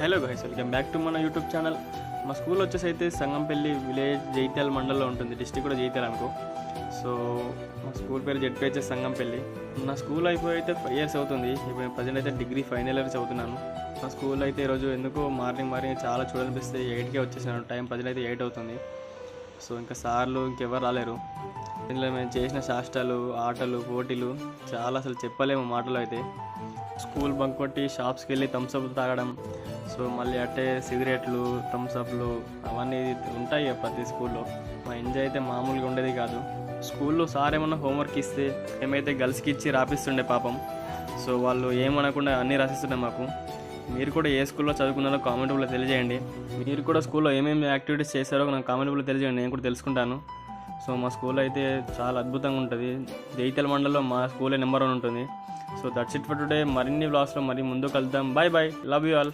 Hello guys, welcome back to మన YouTube channel. మా school వచ్చేసి అయితే సంగంపల్లి విలేజ్ జైత్యాల మండలంలో ఉంటుంది. డిస్ట్రిక్ట్ కూడా జైత్యాల అనుకో. సో మా స్కూల్ పేరు జెడ్పిహెచ్ఎస్ సంగంపల్లి. నా స్కూల్ అయిపోయి అయితే 5 years అవుతుంది. ఇప్పుడు ప్రజెంట్ అయితే డిగ్రీ ఫైనల్ ఇయర్ చదువుతున్నాను. మా స్కూల్ అయితే ఈరోజు ఎందుకో మార్నింగ్ చాలా చూడాలనిపిస్తే 8కే వచ్చేసినాను. టైం ప్రజెంట్ అయితే 8 అవుతుంది. సో ఇంకా సార్లు ఇంకెవరు రాలేరు. ఇందులో మేము చేసిన శాస్త్రాలు, ఆటలు, పోటీలు చాలా అసలు చెప్పలేము మాటలు అయితే. స్కూల్ బంక్ కొట్టి షాప్స్కి వెళ్ళి థమ్స్అప్ తాగడం, సో మళ్ళీ అట్టే సిగరెట్లు, థమ్స్అప్లు అవన్నీ ఉంటాయి ప్రతి స్కూల్లో. మా ఎంజాయ్ అయితే మామూలుగా ఉండేది కాదు. స్కూల్లో సార్ ఏమన్నా హోంవర్క్ ఇస్తే మేమైతే గర్ల్స్కి ఇచ్చి రాపిస్తుండే పాపం. సో వాళ్ళు ఏమనకుండా అన్నీ రాసిస్తుండే మాకు. మీరు కూడా ఏ స్కూల్లో చదువుకున్నారో కామెంట్లో తెలియజేయండి. మీరు కూడా స్కూల్లో ఏమేమి యాక్టివిటీస్ చేశారో నాకు కామెంట్లో తెలియజేయండి, నేను కూడా తెలుసుకుంటాను. సో మా స్కూల్ అయితే చాలా అద్భుతంగా ఉంటుంది. జైత్యాల మండలంలో మా స్కూలే నెంబర్ 1 ఉంటుంది. So that's it for today. మరిన్ని వ్లాగ్స్లో మరి ముందుకు వెళ్తాం. Bye bye, love you all.